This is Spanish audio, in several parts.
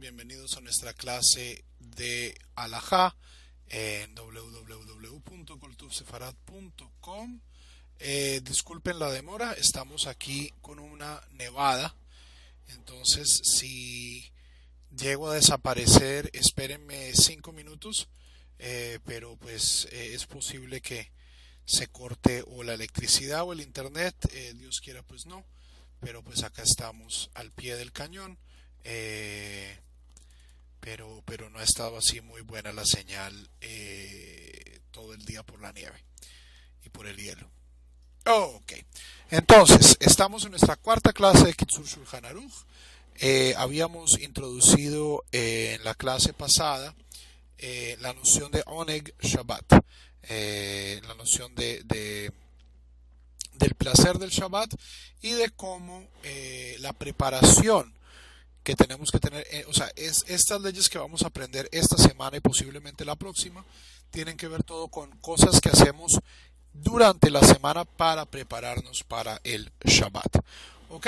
Bienvenidos a nuestra clase de Alajá en www.coltufsefarad.com. Disculpen la demora, estamos aquí con una nevada, entonces si llego a desaparecer, espérenme 5 minutos, pero pues es posible que se corte o la electricidad o el internet, Dios quiera pues no, pero pues acá estamos al pie del cañón. Pero no ha estado así muy buena la señal todo el día por la nieve y por el hielo. Ok, entonces estamos en nuestra cuarta clase de Kitzur Shulchan Aruch. Habíamos introducido en la clase pasada la noción de Oneg Shabbat, la noción del placer del Shabbat y de cómo la preparación que tenemos que tener, estas leyes que vamos a aprender esta semana y posiblemente la próxima, tienen que ver todo con cosas que hacemos durante la semana para prepararnos para el Shabbat. ¿Ok?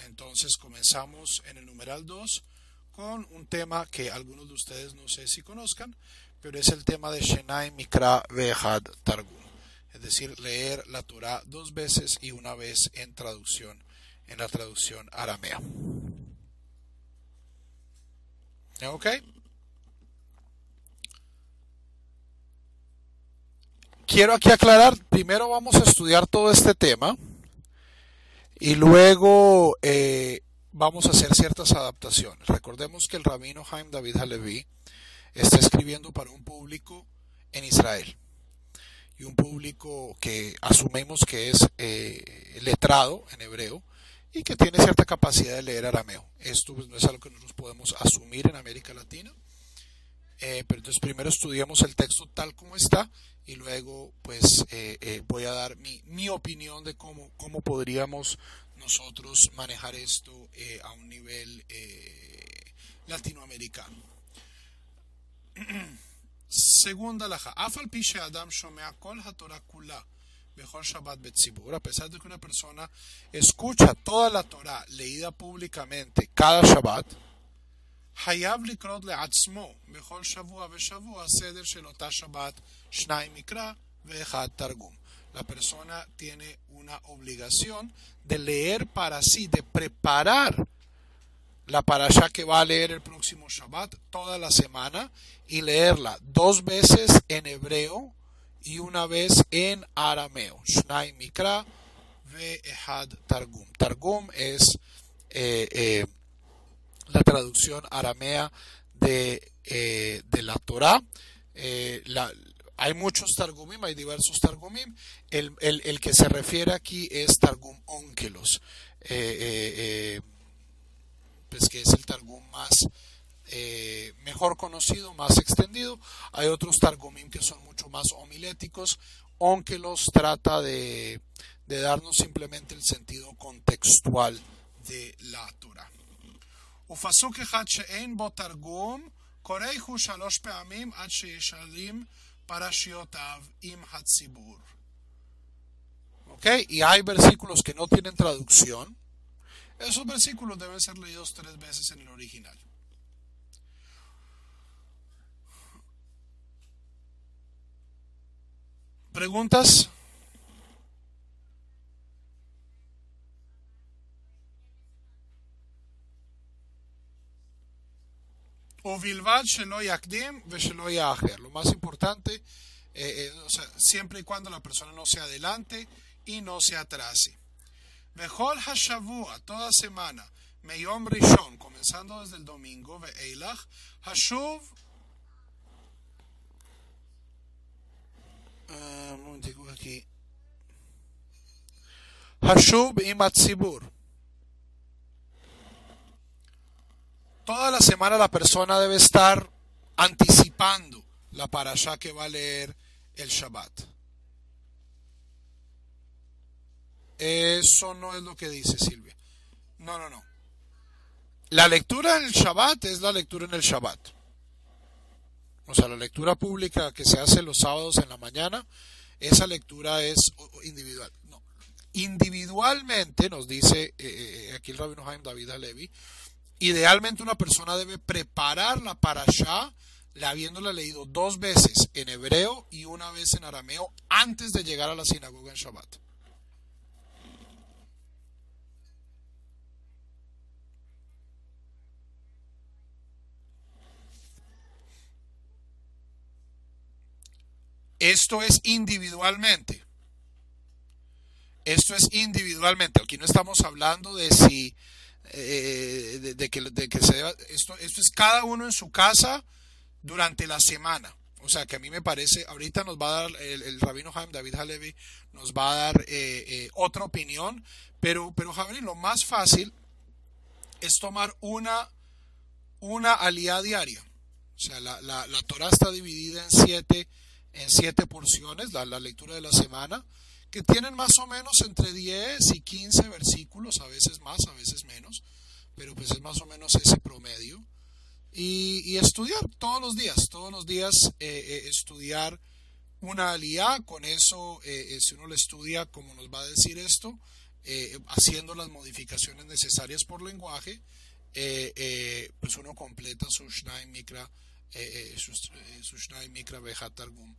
Entonces comenzamos en el numeral 2 con un tema que algunos de ustedes no sé si conozcan, pero es el tema de Shenai Mikra Ve'echad Targum, es decir, leer la Torah 2 veces y una vez en la traducción aramea. ¿Ok? Quiero aquí aclarar, primero vamos a estudiar todo este tema y luego vamos a hacer ciertas adaptaciones. Recordemos que el rabino Haim David Halevi está escribiendo para un público en Israel y un público que asumimos que es letrado en hebreo y que tiene cierta capacidad de leer arameo. Esto pues, no es algo que nosotros podemos asumir en América Latina, pero entonces primero estudiamos el texto tal como está y luego pues voy a dar mi opinión de cómo podríamos nosotros manejar esto a un nivel latinoamericano. Segunda laja, afal pi she'adam shomea kol haTorah kula bechol Shabbat betzibur, a pesar de que una persona escucha toda la Torah leída públicamente cada Shabbat, hayav likrot le'atzmo bechol shavua veshavua seder shel ota Shabbat shnai mikra ve'echad targum. La persona tiene una obligación de leer para sí, de preparar la parashá que va a leer el próximo Shabbat toda la semana y leerla 2 veces en hebreo y una vez en arameo. Shnai Mikra ve'echad Targum. Targum es la traducción aramea de la Torah. Hay muchos Targumim, hay diversos Targumim. El que se refiere aquí es Targum Onkelos, pues que es el Targum más mejor conocido, más extendido. Hay otros Targumim que son mucho más homiléticos. Onkelos trata de darnos simplemente el sentido contextual de la Torah. ופסוק אחד שאין בו תרגום קוראים 3 פעמים עד שישלים פרשיותיו עם הציבור. Okay, y hay versículos que no tienen traducción. Esos versículos deben ser leídos 3 veces en el original. ¿Preguntas? Uvilvad shelo yakdim ve shelo ya'acher. Lo más importante, siempre y cuando la persona no se adelante y no se atrase. Bechol hashavua, toda semana, meyom rishon, comenzando desde el domingo, ve'eilach, hashuv, aquí, hashuv imatzibur. Toda la semana la persona debe estar anticipando la parashá que va a leer el Shabbat. Eso no es lo que dice Silvia. No. La lectura en el Shabbat es la lectura en el Shabbat. O sea, la lectura pública que se hace los sábados en la mañana, esa lectura es individual. No. individualmente, nos dice aquí el Rabino Haim David Halevi, idealmente una persona debe preparar la parashá habiéndola leído 2 veces en hebreo y 1 vez en arameo antes de llegar a la sinagoga en Shabbat. Esto es individualmente. Esto es individualmente. Aquí no estamos hablando de si de que se deba, esto es cada uno en su casa durante la semana. O sea que a mí me parece, ahorita nos va a dar el Rabino Haim David Halevi, nos va a dar otra opinión, pero Javier, lo más fácil es tomar una aliyá diaria. O sea, la Torah está dividida en siete porciones, la lectura de la semana, que tienen más o menos entre 10 y 15 versículos, a veces más, a veces menos, pero pues es más o menos ese promedio. Y estudiar todos los días estudiar una aliyá. Con eso, si uno lo estudia como nos va a decir esto, haciendo las modificaciones necesarias por lenguaje, pues uno completa su Shnai Mikra, su Shnai Mikra Behat Targum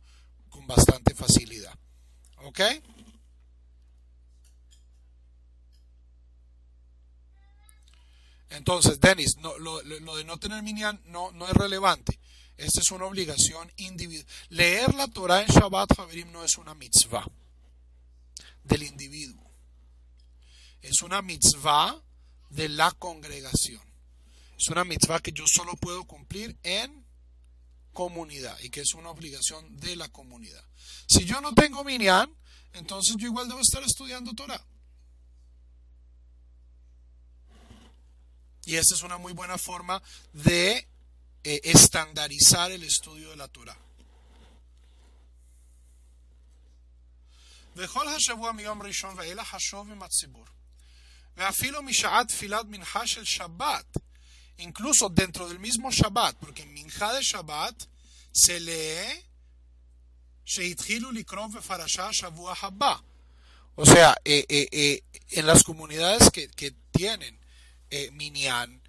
con bastante facilidad. ¿Ok? Entonces, Denis, lo de no tener minyan no es relevante. Esta es una obligación individual. Leer la Torah en Shabbat, Javerim, no es una mitzvah del individuo. Es una mitzvah de la congregación. Es una mitzvah que yo solo puedo cumplir en comunidad y que es una obligación de la comunidad. Si yo no tengo minyan, entonces yo igual debo estar estudiando Torah. Y esta es una muy buena forma de estandarizar el estudio de la Torah. וכל השבוע מיום ראשון ואילך השוב עם הציבור. ואפילו משעת תפילת מנחה של שבת, incluso dentro del mismo Shabbat, porque en Minjá de Shabbat se lee שהתחילו לקרוא בפרשה שבוע הבא. O sea, en las comunidades que tienen minyan,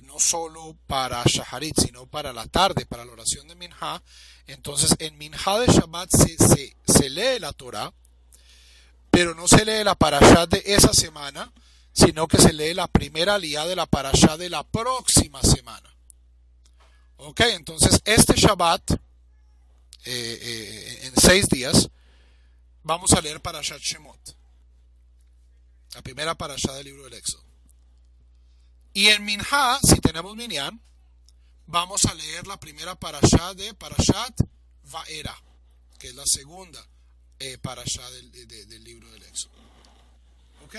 no solo para Shaharit, sino para la tarde, para la oración de Minjá, entonces en Minjá de Shabbat se lee la Torah, pero no se lee la parashá de esa semana, sino que se lee la primera aliyá de la parashá de la próxima semana. Ok, entonces este Shabbat, en 6 días, vamos a leer Parashat Shemot, la primera parashá del libro del Éxodo. Y en Minjá, si tenemos minyan, vamos a leer la primera parashá de Parashat Va'era, que es la segunda parashá del libro del Éxodo. ¿Ok?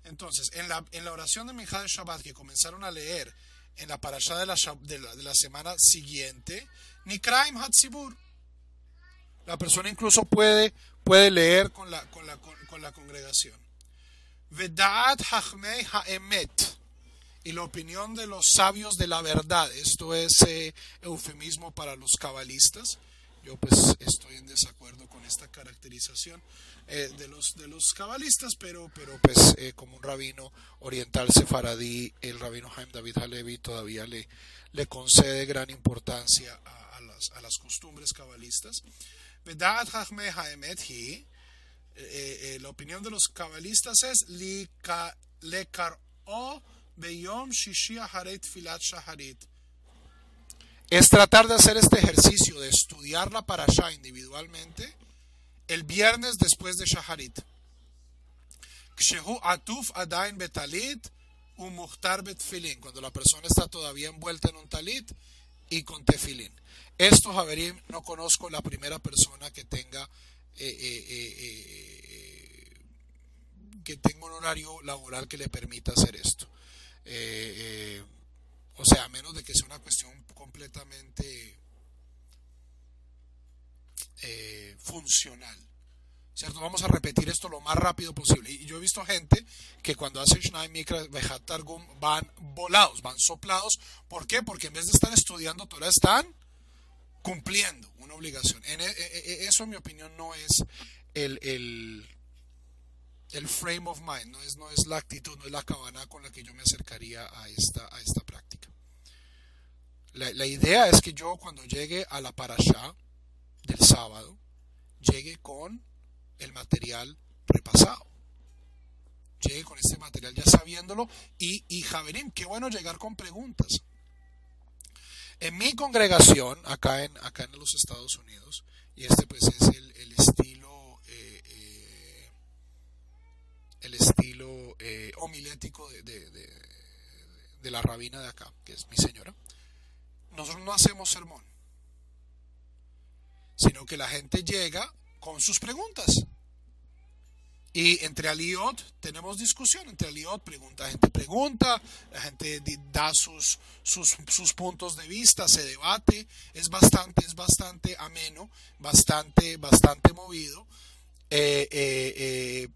Entonces, en la oración de Minjá de Shabbat que comenzaron a leer en la parashá de la semana siguiente, Nikraim Hatzibur, la persona incluso puede leer con la congregación. Vedaat Hachmei Ha'emet, y la opinión de los sabios de la verdad. Esto es eufemismo para los cabalistas. Yo pues estoy en desacuerdo con esta caracterización de los cabalistas, pero pues como un rabino oriental sefaradí, el rabino Haim David Halevi todavía le concede gran importancia a las costumbres cabalistas. Vedat Chachmei Haemet hi, la opinión de los cabalistas es lekar'o beyom shishi aharei tfilat shaharit. Es tratar de hacer este ejercicio de estudiar la parashá individualmente el viernes después de Shaharit. Kshehu atuf adain betalit umuhtar betfilin, cuando la persona está todavía envuelta en un talit y con tefilín. Esto, Javerim, no conozco la primera persona que tenga un horario laboral que le permita hacer esto. O sea, a menos de que sea una cuestión completamente funcional, ¿cierto? Vamos a repetir esto lo más rápido posible. Y yo he visto gente que cuando hace Shnai Mikra Behat Targum van volados, van soplados. ¿Por qué? Porque en vez de estar estudiando Torah están cumpliendo una obligación. Eso, en mi opinión, no es el frame of mind, no es la actitud, no es la cabana con la que yo me acercaría a esta práctica. La idea es que yo cuando llegue a la parashá del sábado, llegue con el material repasado. Llegue con este material ya sabiéndolo y Javerim, qué bueno llegar con preguntas. En mi congregación, acá en los Estados Unidos, y este pues es el estilo homilético de la rabina de acá, que es mi señora, nosotros no hacemos sermón, sino que la gente llega con sus preguntas. Y entre Aliot tenemos discusión, entre Aliot la gente pregunta, la gente da sus puntos de vista, se debate, es bastante ameno, bastante movido, y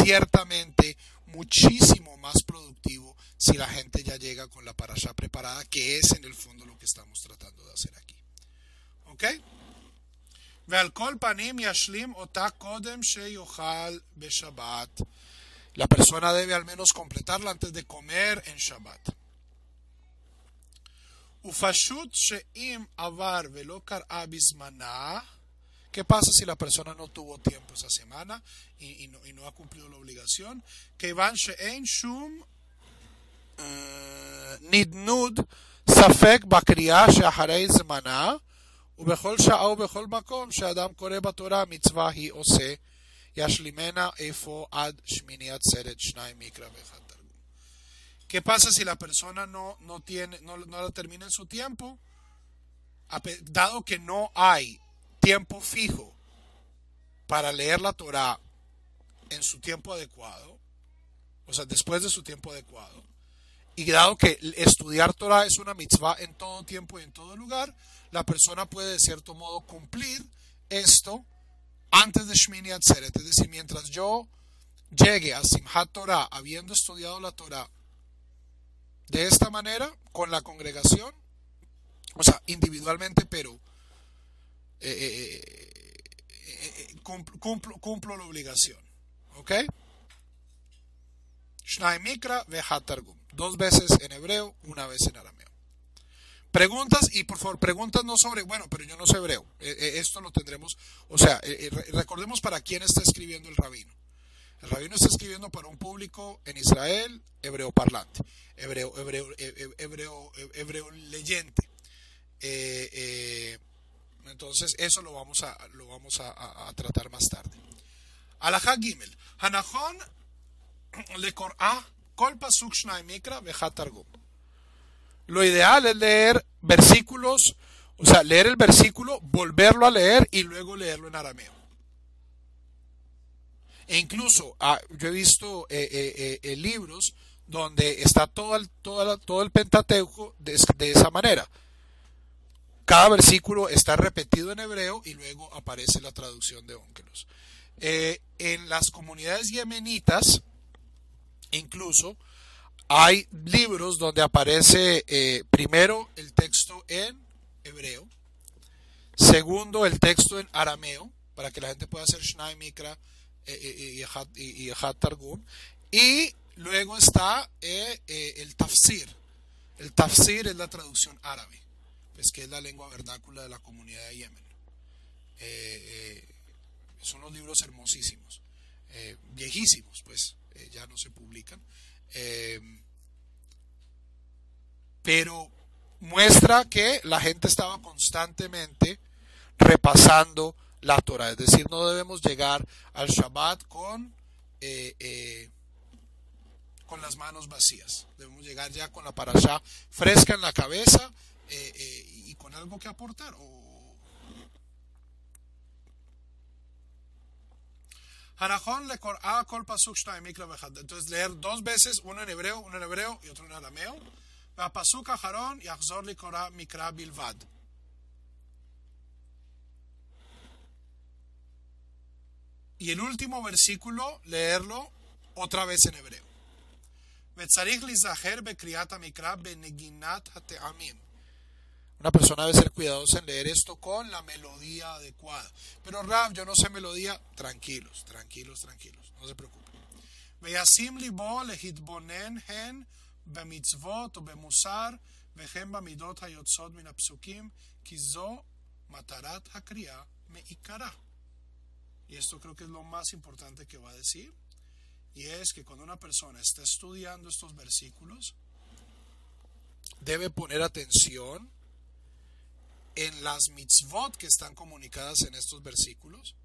ciertamente muchísimo más productivo si la gente ya llega con la parashá preparada, que es en el fondo lo que estamos tratando de hacer aquí. ¿Ok? ועל כל פנים ישלים אותה קודם שיוכל בשבת. La persona debe al menos completarla antes de comer en Shabbat. ופשוט שאם עבר ולא קראה בזמנה, ¿qué pasa si la persona no tuvo tiempo esa semana y no ha cumplido la obligación? כיוון שאין שום נדנוד ספק בקריאה שאחרי זמנה, ובכל שעה ובכל מקום שאדם קורא בתורה מצווה היא עושה, ישלימנה איפה עד שמיני עצרת שניים מקרא ואחד תרגום. ¿Qué pasa si la persona no la termina en su tiempo? Dado que no hay tiempo fijo para leer la Torah en su tiempo adecuado, o sea, después de su tiempo adecuado, y dado que estudiar Torah es una mitzvah en todo tiempo y en todo lugar, la persona puede de cierto modo cumplir esto antes de Shmini Atzeret. Es decir, mientras yo llegue a Simchat Torah habiendo estudiado la Torah de esta manera, con la congregación, o sea, individualmente, pero cumplo la obligación. ¿Ok? Shnai Mikra ve'Hat Targum. 2 veces en hebreo, 1 vez en arameo. Preguntas, y por favor, preguntas no sobre, bueno, pero yo no sé hebreo. Esto lo tendremos, o sea, recordemos para quién está escribiendo el rabino. El rabino está escribiendo para un público en Israel, hebreo parlante, hebreo leyente. Entonces, eso lo vamos a tratar más tarde. Alajá Gimel. Hanachon lekor'ah kol pasuk shnai mikra ve'Hat targum. Lo ideal es leer versículos, o sea, leer el versículo, volverlo a leer y luego leerlo en arameo. E incluso yo he visto libros donde está todo el Pentateuco de esa manera. Cada versículo está repetido en hebreo y luego aparece la traducción de Onkelos. En las comunidades yemenitas, incluso, hay libros donde aparece primero el texto en hebreo, segundo el texto en arameo, para que la gente pueda hacer Shnai Mikra y Hat Targum, y luego está el Tafsir. El Tafsir es la traducción árabe, pues que es la lengua vernácula de la comunidad de Yemen. Son unos libros hermosísimos, viejísimos, pues ya no se publican. Pero muestra que la gente estaba constantemente repasando la Torah, es decir, no debemos llegar al Shabbat con las manos vacías, debemos llegar ya con la parashá fresca en la cabeza y con algo que aportar. Hanachon lekor'ah kol pasuk shnai mikra ve'Hat. Entonces leer 2 veces, uno en hebreo y otro en arameo. Ve'apasuk acharon yachzor lekor'ah mikra bilvad. Y el último versículo leerlo otra vez en hebreo. Ve'tzarich lizacher bekriyat hamikra beneginat hate'amim. Una persona debe ser cuidadosa en leer esto con la melodía adecuada. Pero Rav, yo no sé melodía. Tranquilos, no se preocupen. וישים ליבו להתבונן הן במצוות ובמוסר וכן במידות היוצאות מן הפסוקים, כי זו מטרת הקריאה מעיקרה. Y esto creo que es lo más importante que va a decir, y es que cuando una persona está estudiando estos versículos, debe poner atención en las mitzvot que están comunicadas en estos versículos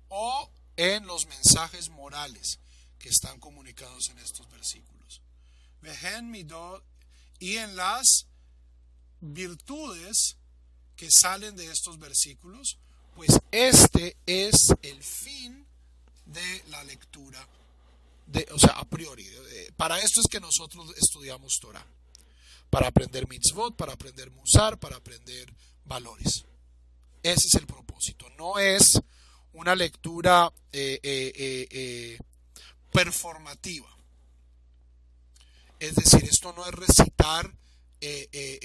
o en los mensajes morales que están comunicados en estos versículos. Y en las virtudes que salen de estos versículos, pues este es el fin de la lectura, o sea, a priori. Para esto es que nosotros estudiamos Torah. Para aprender mitzvot, para aprender musar, para aprender valores. Ese es el propósito. No es una lectura performativa. Es decir, esto no es recitar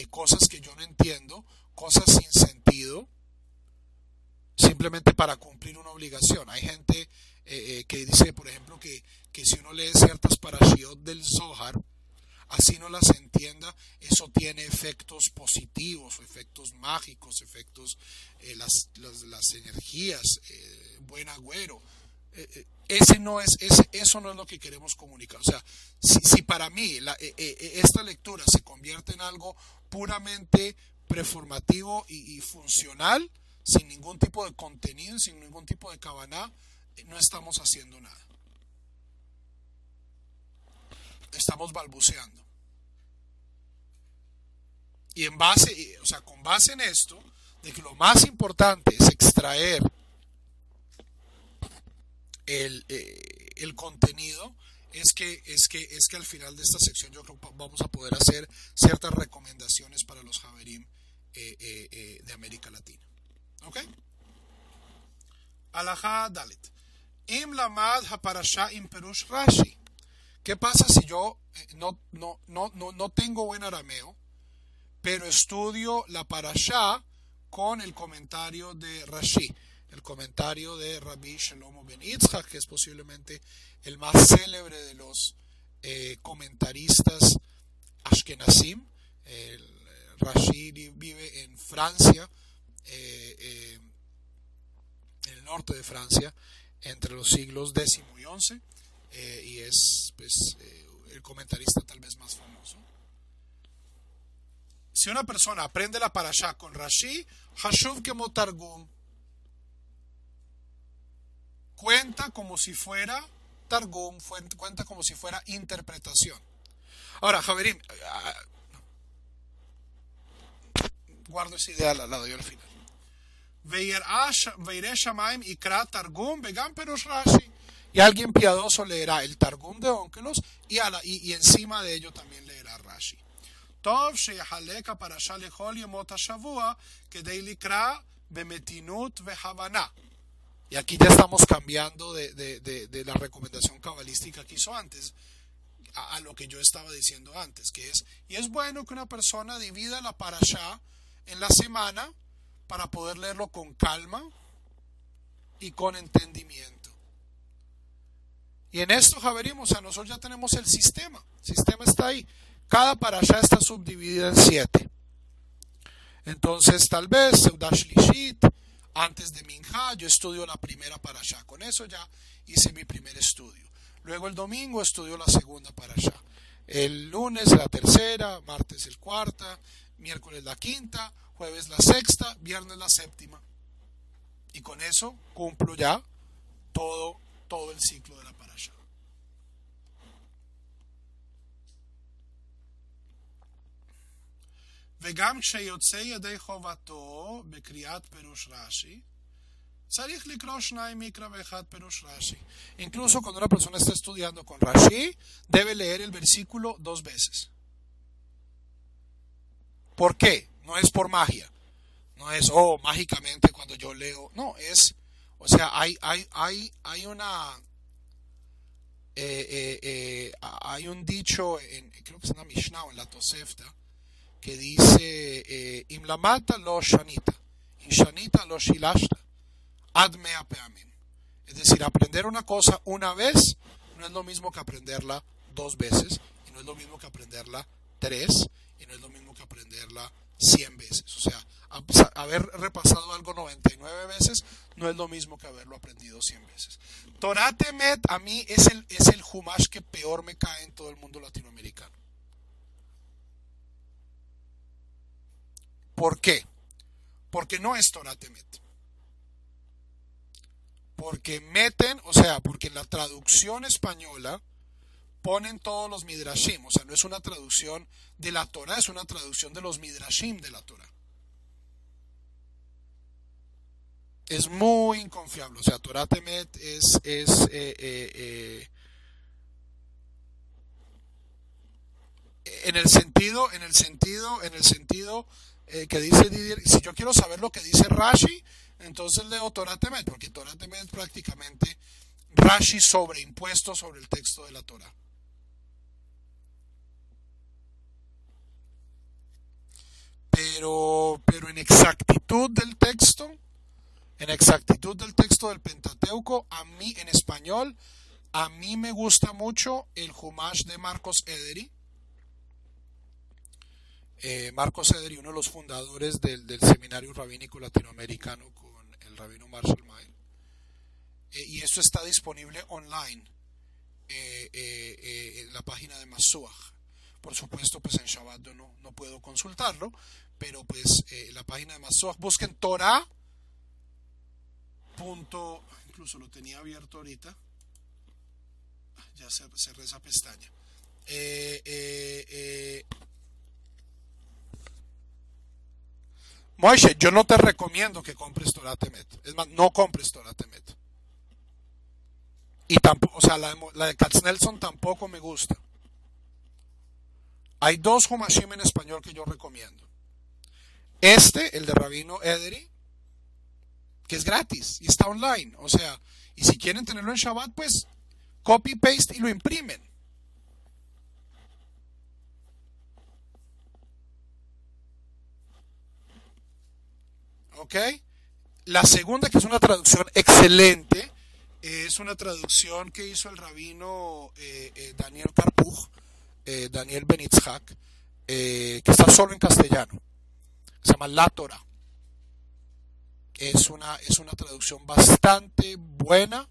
cosas que yo no entiendo, cosas sin sentido, simplemente para cumplir una obligación. Hay gente que dice, por ejemplo, que si uno lee ciertas parashiot del Zohar, así no las entienda, eso tiene efectos positivos o efectos mágicos, efectos, las energías, buen agüero. Eso no es lo que queremos comunicar. O sea, si para mí esta lectura se convierte en algo puramente performativo y funcional, sin ningún tipo de contenido, sin ningún tipo de kavaná, no estamos haciendo nada. Estamos balbuceando. Y con base en esto, de que lo más importante es extraer el contenido, es que al final de esta sección yo creo que vamos a poder hacer ciertas recomendaciones para los Haverim de América Latina. ¿Ok? Alajá Dalet. Im lamad haparasha im perush Rashi. ¿Qué pasa si yo no tengo buen arameo, pero estudio la parashá con el comentario de Rashi, el comentario de Rabbi Shlomo Ben Yitzhak, que es posiblemente el más célebre de los comentaristas ashkenazim? Rashi vive en Francia, en el norte de Francia, entre los siglos X y XI, y es el comentarista tal vez más famoso. Si una persona aprende la parashá con Rashi, Hashuv kemo targum, cuenta como si fuera targum, cuenta como si fuera interpretación. Ahora, Javerim, guardo esa idea, la doy al final. Veireh Shamayim ikra targum vegam perush Rashi. Y alguien piadoso leerá el Targum de Onkelos y encima de ello también leerá Rashi. Tov sheyahalek parasha lechol yemot hashavua kedei likra bemetinut vehavana. Y aquí ya estamos cambiando de la recomendación cabalística que hizo antes a lo que yo estaba diciendo antes, que es bueno que una persona divida la parashá en la semana para poder leerlo con calma y con entendimiento. Y en esto, Javerim, nosotros ya tenemos el sistema está ahí. Cada parashá está subdividida en 7. Entonces, tal vez, Seudash Lishit, antes de Minha, yo estudio la primera parashá. Con eso ya hice mi primer estudio. Luego el domingo estudio la segunda parashá. El lunes la tercera, martes el cuarta, miércoles la quinta, jueves la sexta, viernes la séptima. Y con eso cumplo ya todo el ciclo de la parashá. וגם כשיוצא ידי חובתו בקריאת פירוש רש"י, צריך לקרוא 2 מקרא ואחד פירוש רש"י. Incluso cuando una persona está estudiando con Rashi, debe leer el versículo 2 veces. ¿Por qué? No es por magia. No es, mágicamente cuando yo leo. No, es, hay una... hay un dicho, creo que es en la Mishnah o en la Tosefta, que dice Imlamata lo shanita, inshanita lo shilashta, adme apeamim. Es decir, aprender una cosa una vez no es lo mismo que aprenderla 2 veces, y no es lo mismo que aprenderla 3, y no es lo mismo que aprenderla 100 veces. O sea, haber repasado algo 99 veces no es lo mismo que haberlo aprendido 100 veces. Torah Temet a mí es el Humash que peor me cae en todo el mundo latinoamericano. ¿Por qué? Porque no es Torah Temet. Porque meten, o sea, porque en la traducción española ponen todos los midrashim, o sea, no es una traducción de la Torah, es una traducción de los midrashim de la Torah. Es muy inconfiable, o sea, Torah Temet en el sentido que dice Didier, si yo quiero saber lo que dice Rashi, entonces leo Torah Temet, porque Torah Temet es prácticamente Rashi sobreimpuesto sobre el texto de la Torah. Pero en exactitud del texto del Pentateuco, a mí en español, a mí me gusta mucho el Humash de Marcos Ederi. Marcos Ederi, uno de los fundadores del Seminario Rabínico Latinoamericano con el rabino Marshall Mael. Y esto está disponible online en la página de Masuach. Por supuesto, pues en Shabbat yo no puedo consultarlo, pero pues la página de Masuach, busquen Torah. Incluso lo tenía abierto ahorita. Ya cerré esa pestaña. Moishe, yo no te recomiendo que compres Torah Temet. Es más, no compres Torah Temet. Y tampoco, o sea, la de Katznelson tampoco me gusta. Hay 2 Humashim en español que yo recomiendo. El de Rabino Ederi, que es gratis y está online. O sea, y si quieren tenerlo en Shabbat, pues copy paste y lo imprimen. ¿Ok? La segunda, que es una traducción excelente, es una traducción que hizo el rabino Daniel Carpuch, Daniel Benitzhak, que está solo en castellano. Se llama La Torah. Es una traducción bastante buena.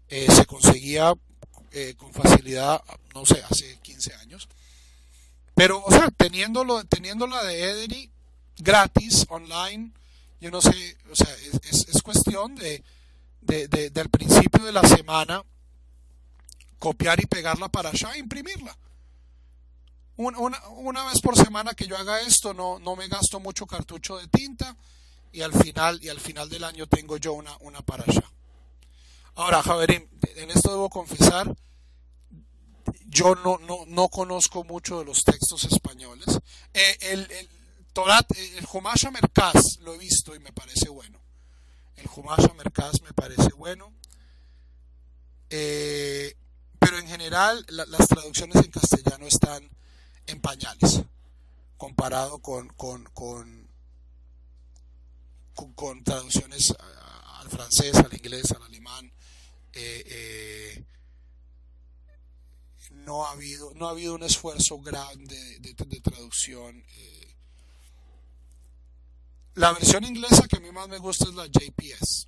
Se conseguía con facilidad, no sé, hace 15 años. Pero, o sea, teniendo la de Ederi gratis, online, yo no sé, o sea, es cuestión del principio de la semana copiar y pegarla para allá e imprimirla. Una vez por semana que yo haga esto, no me gasto mucho cartucho de tinta, y al final del año tengo yo una para allá. Ahora, Javerín, en esto debo confesar, yo no conozco mucho de los textos españoles. El Humash Merkaz lo he visto y me parece bueno. El Humash Merkaz me parece bueno. Pero en general las traducciones en castellano están en pañales comparado con traducciones al francés, al inglés, al alemán. No ha habido un esfuerzo grande de traducción. La versión inglesa que a mí más me gusta es la JPS,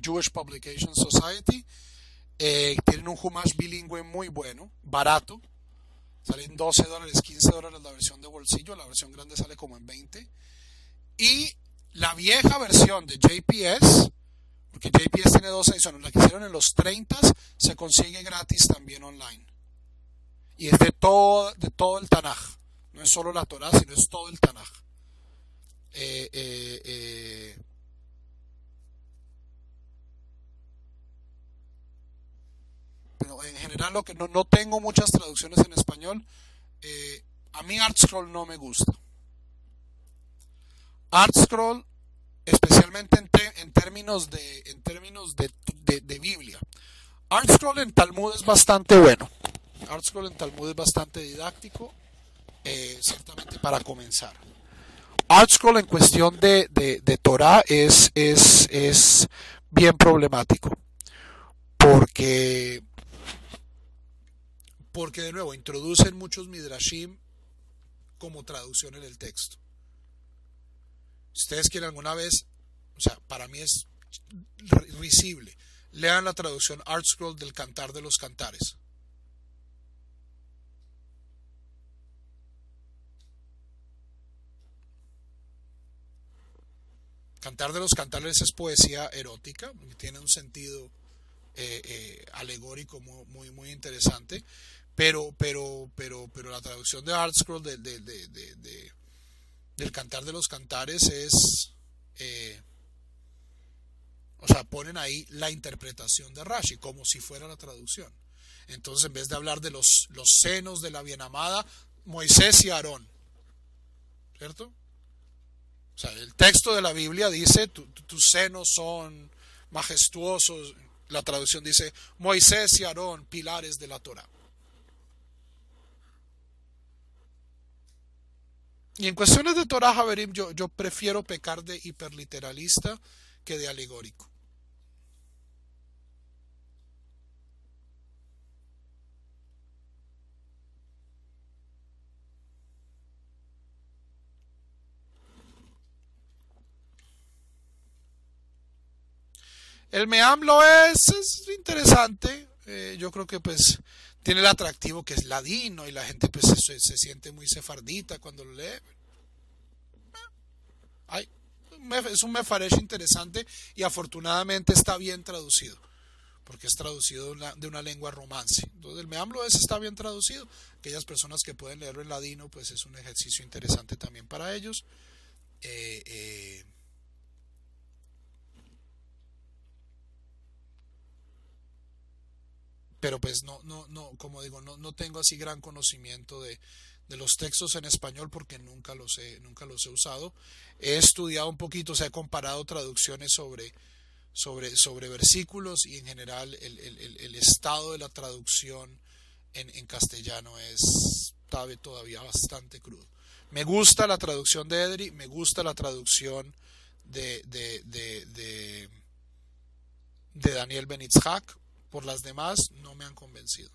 Jewish Publication Society. Tienen un Humash bilingüe muy bueno, barato. Salen $12, $15 la versión de bolsillo, la versión grande sale como en 20. Y la vieja versión de JPS, porque JPS tiene 2 ediciones, la que hicieron en los 30s, se consigue gratis también online. Y es de todo el Tanaj. No es solo la Torah, sino es todo el Tanaj. Pero en general lo que no tengo muchas traducciones en español. A mí ArtScroll no me gusta. ArtScroll, especialmente en términos de Biblia. ArtScroll en Talmud es bastante bueno. ArtScroll en Talmud es bastante didáctico. ciertamente para comenzar. ArtScroll en cuestión de Torah es bien problemático porque, porque de nuevo introducen muchos midrashim como traducción en el texto. Si ustedes quieren alguna vez, o sea, para mí es risible, lean la traducción ArtScroll del Cantar de los Cantares. Cantar de los Cantares es poesía erótica, tiene un sentido alegórico muy interesante, pero la traducción de ArtScroll del Cantar de los Cantares es, o sea, ponen ahí la interpretación de Rashi como si fuera la traducción. Entonces, en vez de hablar de los senos de la bienamada, Moisés y Aarón, ¿cierto? O sea, el texto de la Biblia dice, tus senos son majestuosos. La traducción dice, Moisés y Aarón, pilares de la Torah. Y en cuestiones de Torah, Javerim, yo prefiero pecar de hiperliteralista que de alegórico. El Meam lo es interesante. Yo creo que pues tiene el atractivo que es ladino y la gente pues se siente muy sefardita cuando lo lee. Ay, es un mefaresh interesante y afortunadamente está bien traducido, porque es traducido de una lengua romance. Entonces el Meam lo es, está bien traducido. Aquellas personas que pueden leerlo en ladino, pues es un ejercicio interesante también para ellos. Eh, eh, pero pues como digo, no tengo así gran conocimiento de los textos en español porque nunca los he usado. He estudiado un poquito, o sea, he comparado traducciones sobre versículos y en general el estado de la traducción en castellano es todavía bastante crudo. Me gusta la traducción de Edri, me gusta la traducción de, de, de, de, de Daniel Ben Itzhak. Por las demás no me han convencido.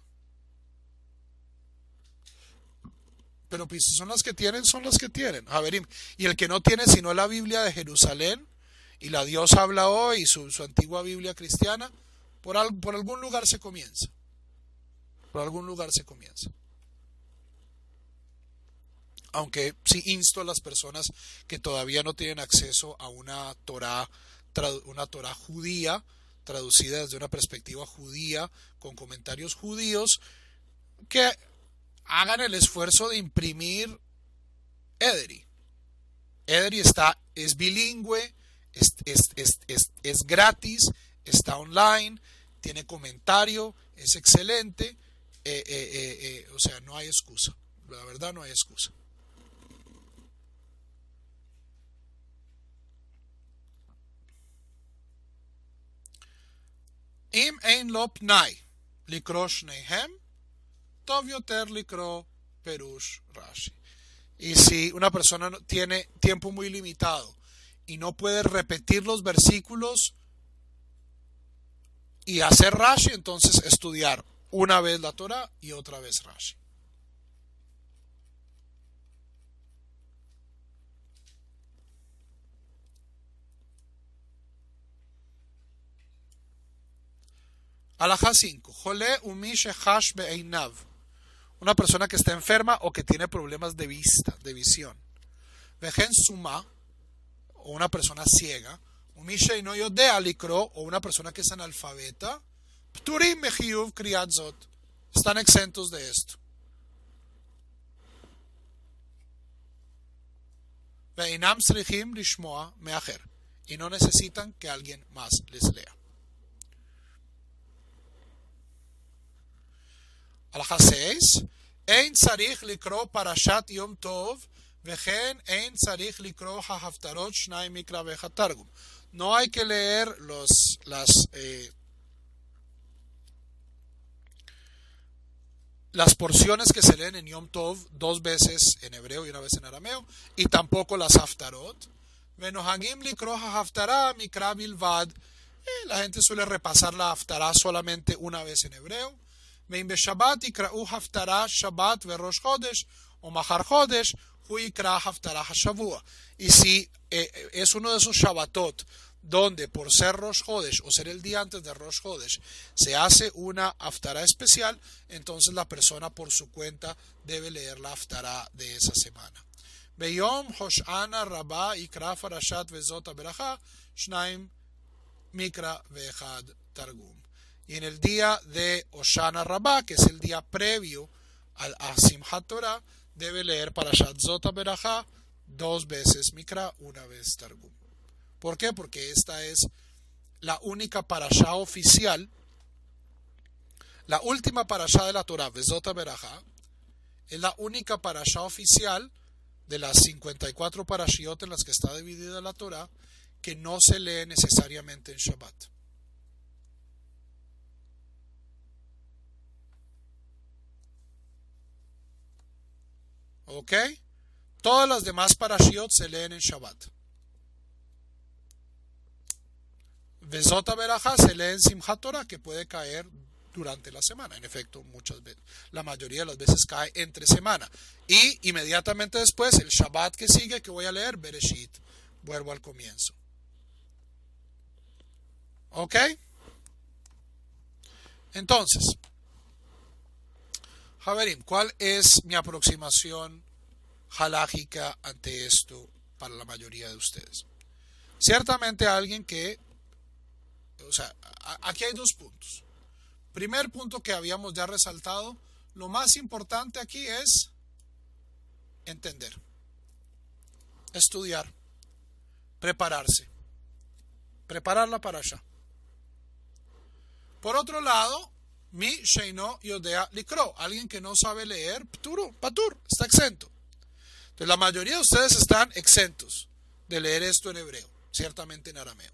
Pero pues si son las que tienen, son las que tienen. Javerim. Y el que no tiene sino la Biblia de Jerusalén y la Dios habla hoy y su antigua Biblia cristiana, por algún lugar se comienza. Por algún lugar se comienza. Aunque sí insto a las personas que todavía no tienen acceso a una Torah judía, traducida desde una perspectiva judía, con comentarios judíos, que hagan el esfuerzo de imprimir Ederi. Ederi es bilingüe, es gratis, está online, tiene comentario, es excelente, o sea, no hay excusa, la verdad no hay excusa. Im ein lo pnai לקרוא שניהם, טוב יותר לקרוא פירוש Rashi. Y si una persona tiene tiempo muy limitado y no puede repetir los versículos y hacer Rashi, entonces estudiar una vez la Torah y otra vez Rashi. Alajá 5. Jolé umi shehash be'einav. Una persona que está enferma o que tiene problemas de vista, de visión. Vejen suma, o una persona ciega. Umi sheino yodea likro, o una persona que es analfabeta. Pturim mechiyuv kriyat zot. Están exentos de esto. Ve'inam srichim lishmoa meacher. Y no necesitan que alguien más les lea. הלכה 6, אין צריך לקרוא פרשת יום טוב, וכן אין צריך לקרוא ההפטרות שניים מקרא ואחד תרגום. No hay que leer las porciones que se leen en Yom Tov 2 veces en hebreo y 1 vez en arameo, y tampoco las haftarot. Venohagim likroha haftara mikra bilvad. La gente suele repasar la haftará solamente 1 vez en hebreo. Vein beshabbat ikra'u haftará Shabbat veRosh Chodesh o Mahar Chodesh hu ikra haftará hashavua. Y si es uno de esos Shabbatot donde por ser Rosh Chodesh o ser el día antes de Rosh Chodesh se hace una haftará especial, entonces la persona por su cuenta debe leer la haftará de esa semana. Beyom Hoshana Rabba ikra farashat vezot haberacha shnaim mikra ve'echad targum. Y en el día de Hoshana Rabbah, que es el día previo al Simchat Torah, debe leer Parashat Zot HaBerachá 2 veces Mikra, 1 vez Targum. ¿Por qué? Porque esta es la única parashá oficial, la última parashá de la Torah, Vezot HaBerachá, es la única parashá oficial de las 54 parashiot en las que está dividida la Torah que no se lee necesariamente en Shabbat. ¿Ok? Todas las demás parashiot se leen en Shabbat. Vezot HaBerachá se lee en Simchat Torah, que puede caer durante la semana. En efecto, muchas veces, la mayoría de las veces cae entre semana. Y inmediatamente después, el Shabbat que sigue, que voy a leer, Bereshit, vuelvo al comienzo. ¿Ok? Entonces, Javerim, ¿cuál es mi aproximación halágica ante esto para la mayoría de ustedes? Ciertamente alguien que, o sea, aquí hay 2 puntos. Primer punto que habíamos ya resaltado, lo más importante aquí es entender, estudiar, prepararse, preparar la parasha. Por otro lado, mi sheino yodea likro, alguien que no sabe leer, patur, está exento. Entonces la mayoría de ustedes están exentos de leer esto en hebreo, ciertamente en arameo.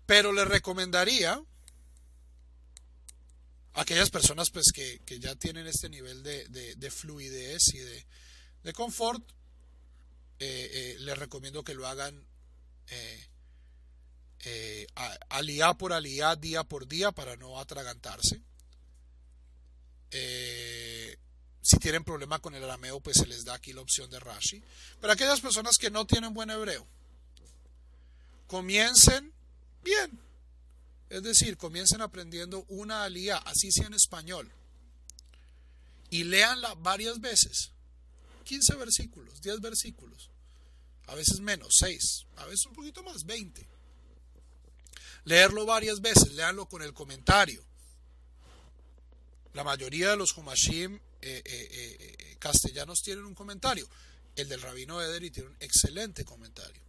Pero les recomendaría a aquellas personas pues que ya tienen este nivel de fluidez y de confort, les recomiendo que lo hagan aliyá por aliyá, día por día, para no atragantarse. Si tienen problema con el arameo, pues se les da aquí la opción de Rashi. Pero aquellas personas que no tienen buen hebreo, comiencen bien. Es decir, comiencen aprendiendo una aliyá, así sea en español, y léanla varias veces. 15 versículos, 10 versículos, a veces menos, 6, a veces un poquito más, 20. Leerlo varias veces, léanlo con el comentario. La mayoría de los Humashim castellanos tienen un comentario. El del Rabino Ederi tiene un excelente comentario.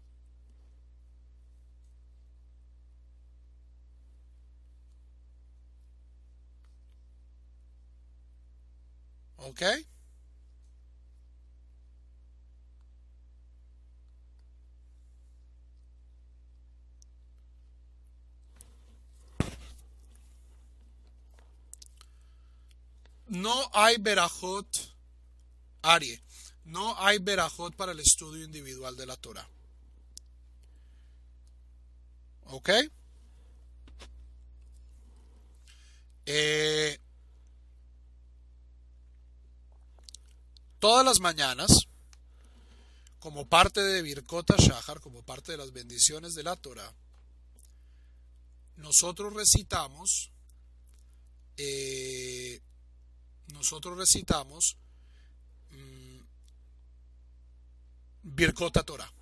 ¿Ok? No hay berajot, Arie, no hay berajot para el estudio individual de la Torah. ¿Ok? Todas las mañanas, como parte de Birkot HaShahar, como parte de las bendiciones de la Torah, nosotros recitamos Birkot HaTorah,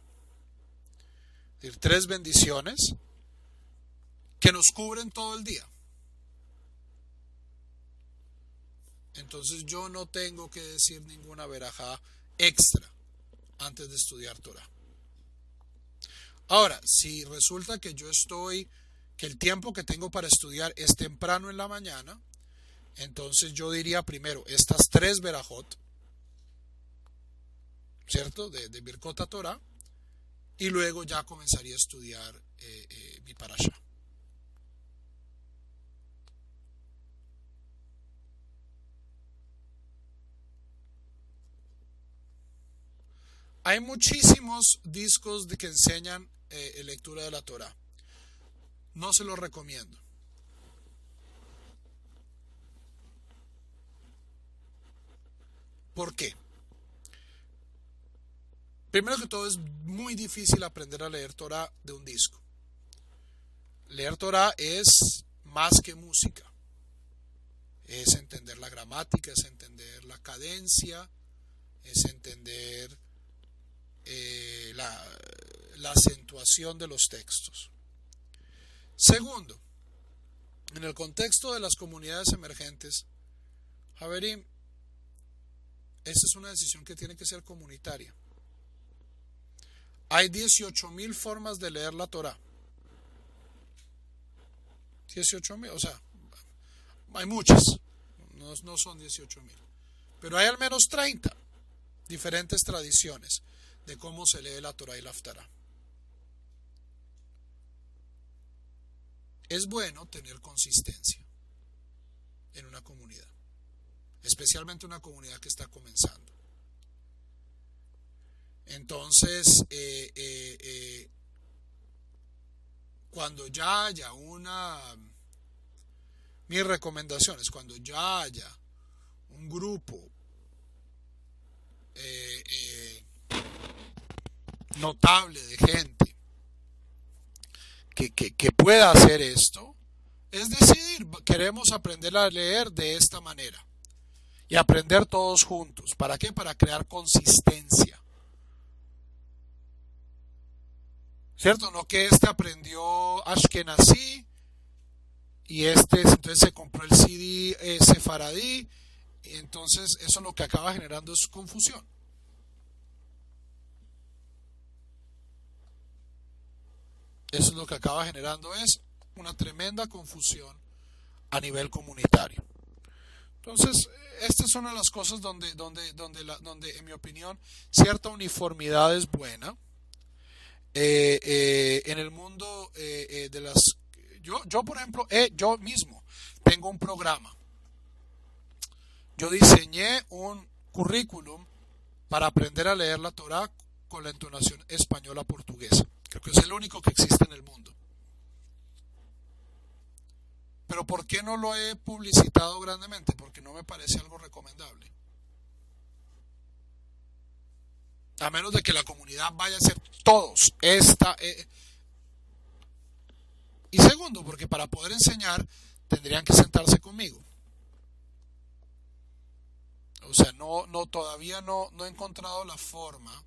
es decir, 3 bendiciones que nos cubren todo el día. Entonces yo no tengo que decir ninguna verajá extra antes de estudiar Torah. Ahora, si resulta que que el tiempo que tengo para estudiar es temprano en la mañana, entonces yo diría primero estas 3 verajot, ¿cierto? De Birkot HaTorah, y luego ya comenzaría a estudiar mi parashá. Hay muchísimos discos que enseñan lectura de la Torá. No se los recomiendo. ¿Por qué? Primero que todo, es muy difícil aprender a leer Torá de un disco. Leer Torá es más que música. Es entender la gramática, es entender la cadencia, es entender la acentuación de los textos. Segundo, en el contexto de las comunidades emergentes, Javerim, esta es una decisión que tiene que ser comunitaria. Hay 18.000 formas de leer la Torá. 18.000, o sea, hay muchas, no son 18.000, pero hay al menos 30 diferentes tradiciones de cómo se lee la Torá y la Haftará. Es bueno tener consistencia en una comunidad, especialmente una comunidad que está comenzando. Entonces, cuando ya haya mis recomendaciones, cuando ya haya un grupo notable de gente que pueda hacer esto, es decidir, queremos aprender a leer de esta manera y aprender todos juntos. ¿Para qué? Para crear consistencia. ¿Cierto? No que este aprendió Ashkenazí y entonces se compró el CD sefaradí, y entonces eso lo que acaba generando es confusión. Eso es lo que acaba generando es una tremenda confusión a nivel comunitario. Entonces, estas son las cosas donde en mi opinión, cierta uniformidad es buena. En el mundo de las... Yo por ejemplo, yo mismo tengo un programa. Yo diseñé un currículum para aprender a leer la Torá con la entonación española-portuguesa. Creo que es el único que existe en el mundo. Pero ¿por qué no lo he publicitado grandemente? Porque no me parece algo recomendable. A menos de que la comunidad vaya a ser todos y segundo, porque para poder enseñar tendrían que sentarse conmigo. O sea, todavía no he encontrado la forma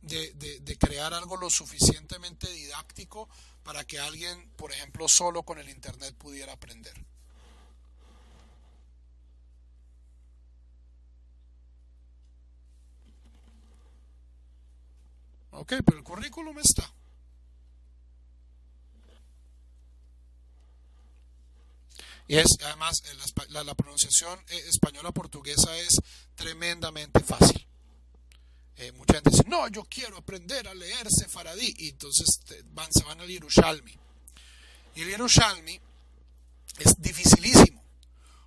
de crear algo lo suficientemente didáctico para que alguien, por ejemplo, solo con el internet pudiera aprender. Ok, pero el currículum está. Y además la pronunciación española-portuguesa es tremendamente fácil. Mucha gente dice, no, yo quiero aprender a leer sefaradí, y entonces se van al Yerushalmi. Y el Yerushalmi es dificilísimo.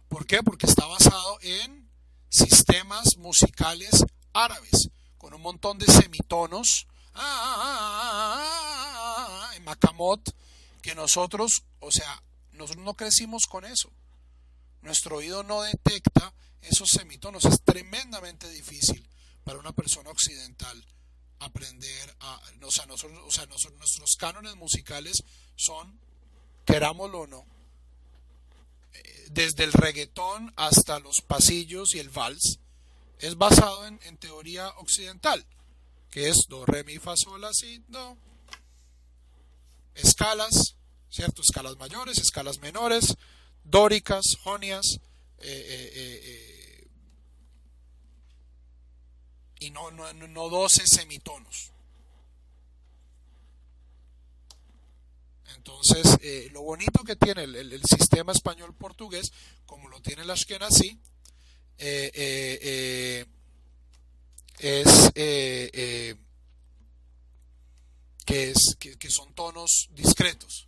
¿Por qué? Porque está basado en sistemas musicales árabes, con un montón de semitonos, en Makamot, que nosotros no crecimos con eso. Nuestro oído no detecta esos semitonos. Es tremendamente difícil para una persona occidental aprender nuestros cánones musicales son, querámoslo o no, desde el reggaetón hasta los pasillos y el vals, es basado en teoría occidental, que es do, re, mi, fa, sol, la, si, do, escalas, ¿cierto? Escalas mayores, escalas menores, dóricas, jonias, y no 12 semitonos. Entonces, lo bonito que tiene el sistema español-portugués, como lo tiene el Ashkenazí, es es, que son tonos discretos.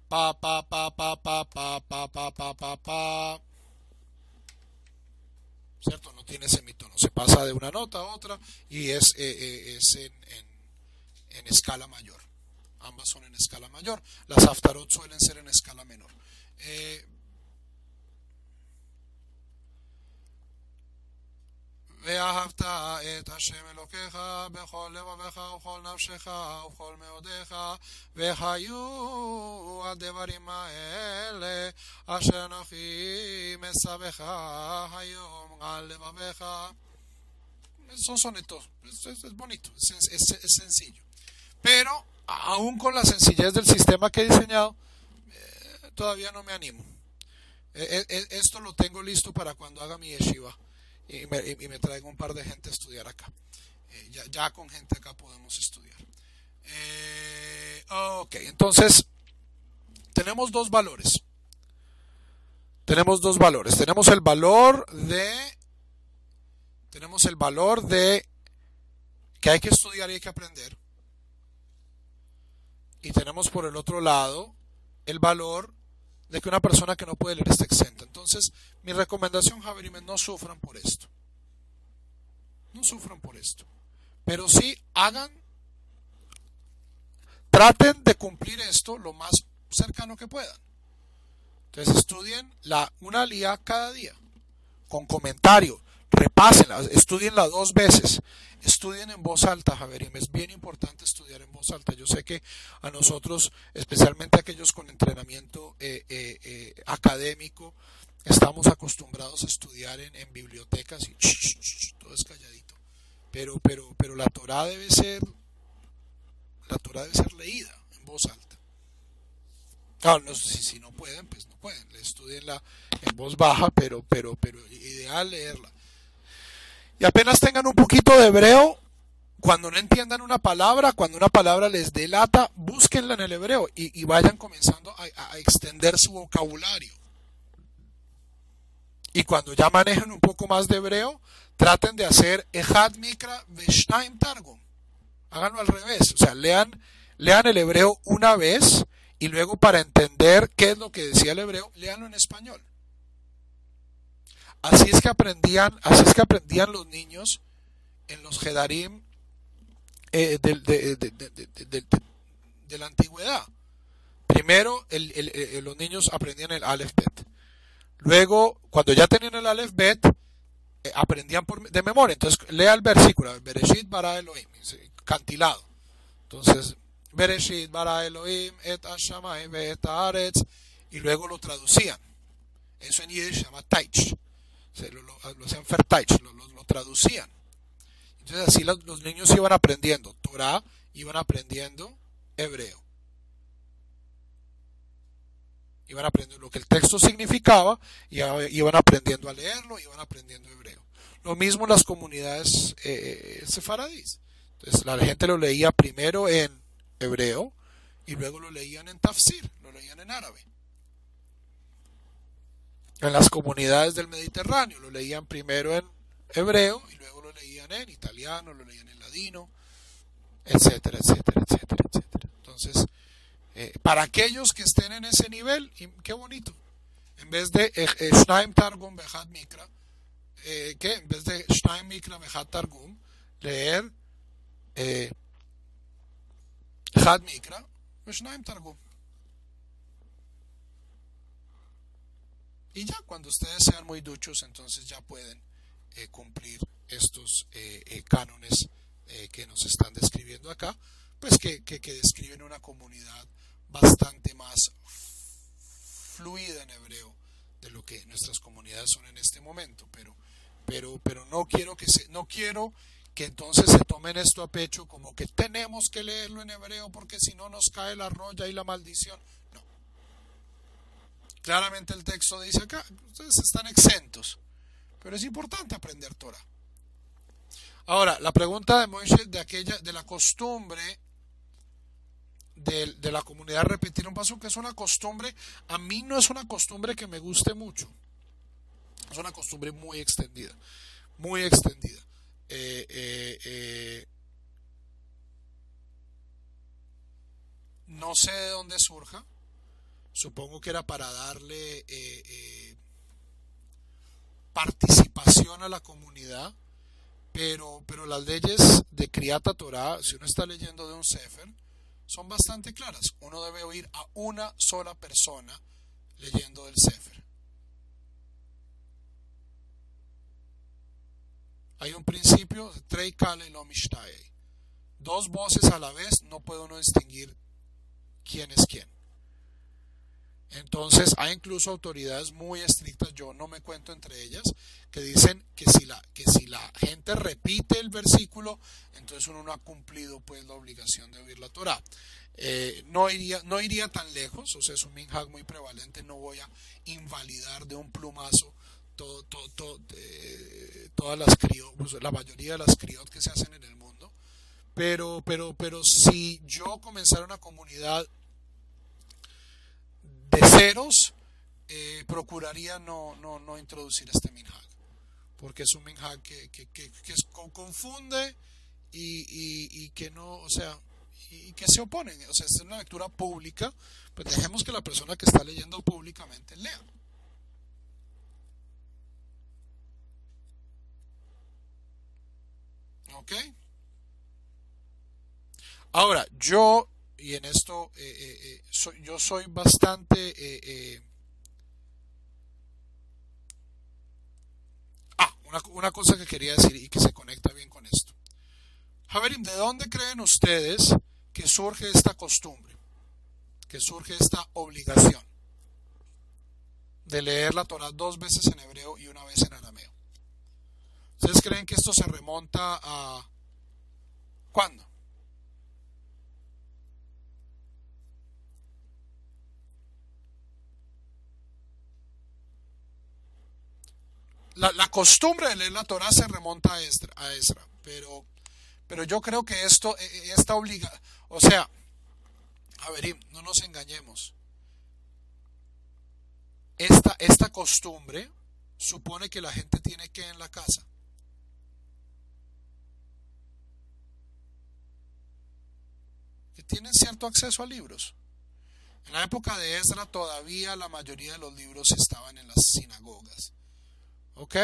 Pa, pa, pa, pa, pa, pa, pa, pa, pa, pa, pa. ¿Cierto? No tiene semitono. Se pasa de una nota a otra y es en escala mayor. Ambas son en escala mayor. Las haftarot suelen ser en escala menor. ואהבת את השם אלוקיך בכל לבבך ובכל נפשך ובכל מאודיך והיו הדברים האלה אשר אנוכי מצווך היום על לבבך. Son sonetos, es bonito, es sencillo. Pero aún con la sencillez del sistema que he diseñado, todavía no me animo. Esto lo tengo listo para cuando haga mi yeshiva. Y me traigo un par de gente a estudiar acá. Ya con gente acá podemos estudiar. Ok, entonces tenemos dos valores. Tenemos el valor de que hay que estudiar y hay que aprender. Y tenemos por el otro lado el valor de que una persona que no puede leer está exenta. Entonces, mi recomendación, Javier, no sufran por esto. No sufran por esto. Pero sí traten de cumplir esto lo más cercano que puedan. Entonces, estudien una aliyá cada día, con comentario, repásenla, estudienla 2 veces. Estudien en voz alta, Javerim. Es bien importante estudiar en voz alta. Yo sé que a nosotros, especialmente aquellos con entrenamiento académico, estamos acostumbrados a estudiar en bibliotecas y todo es calladito. Pero la Torá debe ser leída en voz alta. Claro, si no pueden, pues no pueden. Estudienla en voz baja, pero ideal leerla. Y apenas tengan un poquito de hebreo, cuando no entiendan una palabra, cuando una palabra les delata, búsquenla en el hebreo y vayan comenzando a extender su vocabulario. Y cuando ya manejen un poco más de hebreo, traten de hacer Echad Mikra Veshnaim Targum. Háganlo al revés, o sea, lean el hebreo una vez y luego, para entender qué es lo que decía el hebreo, léanlo en español. Así es que aprendían los niños en los Jedarim de la antigüedad. Primero los niños aprendían el Aleph Bet. Luego, cuando ya tenían el Aleph Bet, aprendían de memoria. Entonces, lea el versículo, Bereshit bara Elohim, cantilado. Entonces, Bereshit bara Elohim et hashamayim ve'et haaretz, y luego lo traducían. Eso en Yiddish se llama Taich. Lo hacían Fertaich, lo traducían. Entonces así los niños iban aprendiendo Torah, iban aprendiendo hebreo. Iban aprendiendo lo que el texto significaba, y iban aprendiendo a leerlo, iban aprendiendo hebreo. Lo mismo en las comunidades sefaradís. Entonces la gente lo leía primero en hebreo y luego lo leían en tafsir, lo leían en árabe. En las comunidades del Mediterráneo lo leían primero en hebreo y luego lo leían en italiano, lo leían en ladino, etcétera, etcétera, etcétera, etcétera. Entonces, para aquellos que estén en ese nivel, qué bonito. En vez de Shnaim Targum Bechad Mikra, en vez de Shnaim Mikra Bechad Targum, leer Had Mikra Shnaim Targum. Y ya cuando ustedes sean muy duchos, entonces ya pueden cumplir estos cánones que nos están describiendo acá, pues que describen una comunidad bastante más fluida en hebreo de lo que nuestras comunidades son en este momento. Pero no quiero que entonces se tomen esto a pecho como que tenemos que leerlo en hebreo porque si no nos cae la roya y la maldición. No. Claramente el texto dice acá, ustedes están exentos, pero es importante aprender Torah. Ahora, la pregunta de Moisés de la costumbre de la comunidad repetir un paso, que es una costumbre, a mí no es una costumbre que me guste mucho, es una costumbre muy extendida, muy extendida. eh, eh, eh, no sé de dónde surja. Supongo que era para darle participación a la comunidad, pero las leyes de Kriyat Torah, si uno está leyendo de un Sefer, son bastante claras. Uno debe oír a una sola persona leyendo del Sefer. Hay un principio, Trei Kale lo Mishtaei. Dos voces a la vez, no puede uno distinguir quién es quién. Entonces hay incluso autoridades muy estrictas, yo no me cuento entre ellas, que dicen que si la gente repite el versículo, entonces uno no ha cumplido pues la obligación de oír la Torah. No iría tan lejos, o sea, es un minhag muy prevalente, no voy a invalidar de un plumazo todas las criot, pues, la mayoría de las criot que se hacen en el mundo, pero si yo comenzara una comunidad de ceros, procuraría no introducir este minhag, porque es un minhag que confunde y que no, o sea, y que se oponen, o sea, es una lectura pública, pues dejemos que la persona que está leyendo públicamente lea. ¿Ok? Ahora, y en esto, yo soy bastante... una cosa que quería decir y que se conecta bien con esto. Javerim, ¿de dónde creen ustedes que surge esta costumbre? Que surge esta obligación de leer la Torah 2 veces en hebreo y 1 vez en arameo. ¿Ustedes creen que esto se remonta a cuándo? La costumbre de leer la Torah se remonta a Ezra, pero yo creo que esta obliga, o sea, a ver, no nos engañemos, esta costumbre supone que la gente tiene que en la casa, que tienen cierto acceso a libros. En la época de Ezra todavía la mayoría de los libros estaban en las sinagogas. ¿Ok?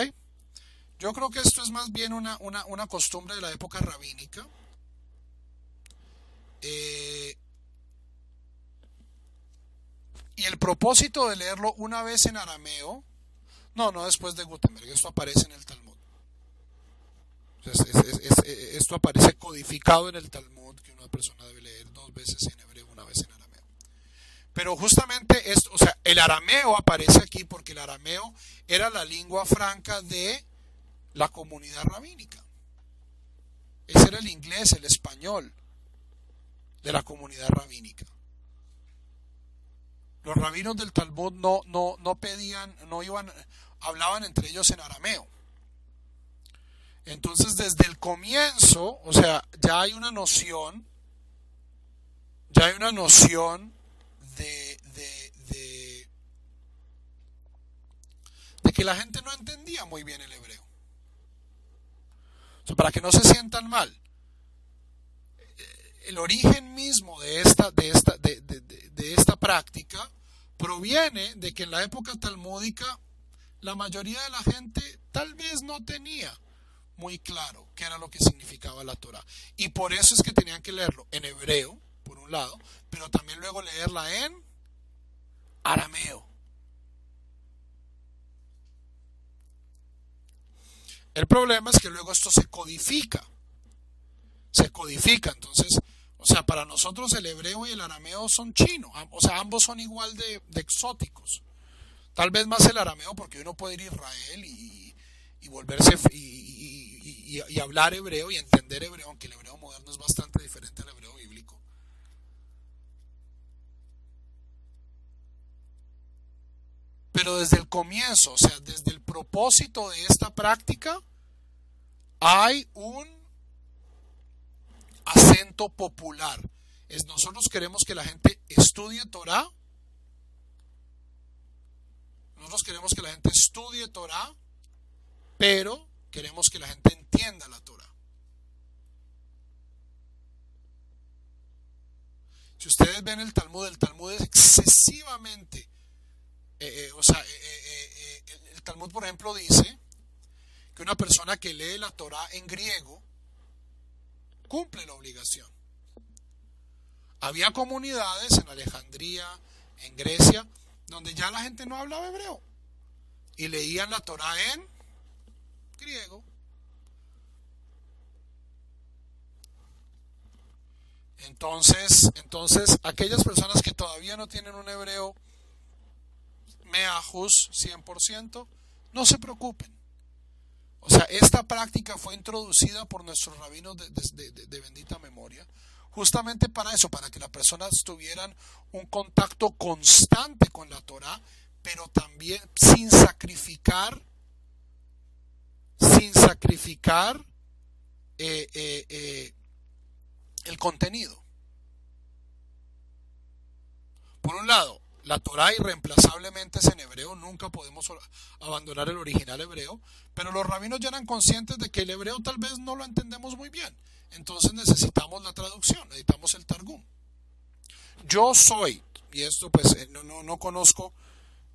Yo creo que esto es más bien una costumbre de la época rabínica. Eh, y el propósito de leerlo 1 vez en arameo, no después de Gutenberg, esto aparece en el Talmud. Esto aparece codificado en el Talmud, que una persona debe leer 2 veces en hebreo, 1 vez en arameo. Pero justamente esto, o sea, el arameo aparece aquí porque el arameo era la lengua franca de la comunidad rabínica. Ese era el inglés, el español de la comunidad rabínica. Los rabinos del Talmud no pedían, hablaban entre ellos en arameo. Entonces, desde el comienzo, o sea, ya hay una noción de que la gente no entendía muy bien el hebreo. O sea, para que no se sientan mal, el origen mismo de esta práctica proviene de que en la época talmúdica la mayoría de la gente tal vez no tenía muy claro qué era lo que significaba la Torah. Y por eso es que tenían que leerlo en hebreo, por un lado, pero también luego leerla en arameo. El problema es que luego esto se codifica, entonces, o sea, para nosotros el hebreo y el arameo son chinos, o sea, ambos son igual de exóticos. Tal vez más el arameo porque uno puede ir a Israel y volverse y hablar hebreo y entender hebreo, aunque el hebreo moderno es bastante diferente al hebreo bíblico. Pero desde el comienzo, o sea, desde el propósito de esta práctica, hay un acento popular. Nosotros queremos que la gente estudie Torah. Nosotros queremos que la gente estudie Torah, pero queremos que la gente entienda la Torá. Si ustedes ven el Talmud es excesivamente, el Talmud, por ejemplo, dice que una persona que lee la Torá en griego cumple la obligación. Había comunidades en Alejandría, en Grecia, donde ya la gente no hablaba hebreo y leían la Torá en griego. Entonces, aquellas personas que todavía no tienen un hebreo meajus 100%, no se preocupen. O sea, esta práctica fue introducida por nuestros rabinos de bendita memoria, justamente para eso, para que las personas tuvieran un contacto constante con la Torá, pero también sin sacrificar el contenido. Por un lado, la Torá irreemplazablemente es en hebreo, nunca podemos abandonar el original hebreo, pero los rabinos ya eran conscientes de que el hebreo tal vez no lo entendemos muy bien, entonces necesitamos la traducción, necesitamos el Targum. Yo soy, y esto pues no conozco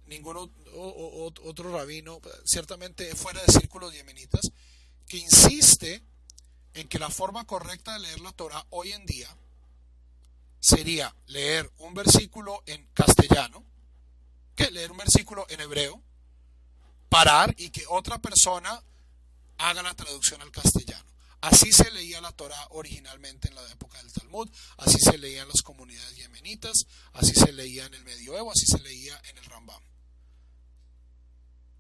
ningún otro rabino, ciertamente fuera de círculos yemenitas, que insiste en que la forma correcta de leer la Torá hoy en día sería leer un versículo en castellano, que leer un versículo en hebreo, parar y que otra persona haga la traducción al castellano. Así se leía la Torá originalmente en la época del Talmud, así se leía en las comunidades yemenitas, así se leía en el Medioevo, así se leía en el Rambam.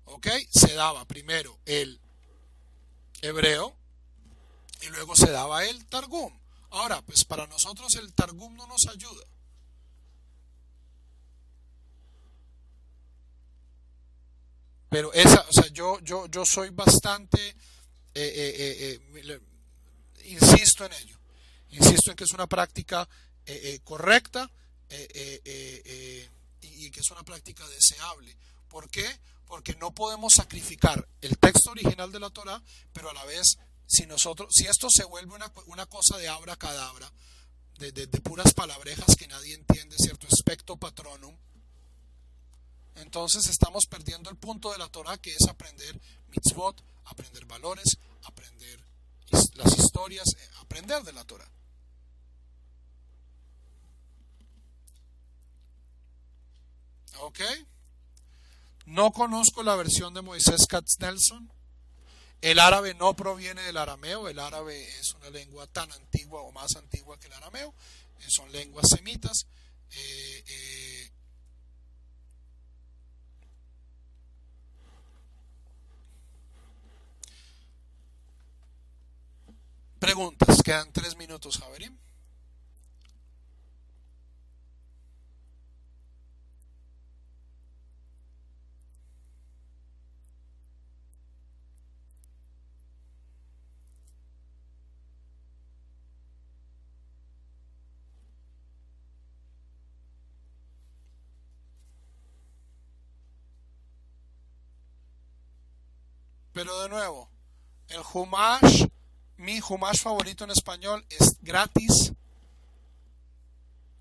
¿Ok? Se daba primero el hebreo y luego se daba el Targum. Ahora, pues para nosotros el Targum no nos ayuda. Pero yo soy bastante, insisto en ello. Insisto en que es una práctica correcta y que es una práctica deseable. ¿Por qué? Porque no podemos sacrificar el texto original de la Torá, pero a la vez, si esto se vuelve una cosa de abracadabra, de puras palabrejas que nadie entiende, cierto expecto patronum, entonces estamos perdiendo el punto de la Torá, que es aprender mitzvot, aprender valores, aprender las historias, aprender de la Torá. ¿Ok? No conozco la versión de Moisés Katznelson. El árabe no proviene del arameo, el árabe es una lengua tan antigua o más antigua que el arameo, son lenguas semitas. Preguntas, quedan 3 minutos, Javerín. Pero de nuevo, el Humash, mi Humash favorito en español, es gratis,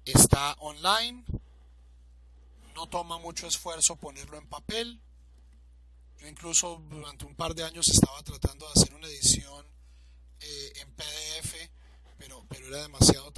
está online, no toma mucho esfuerzo ponerlo en papel. Yo incluso durante un par de años estaba tratando de hacer una edición en PDF, pero era demasiado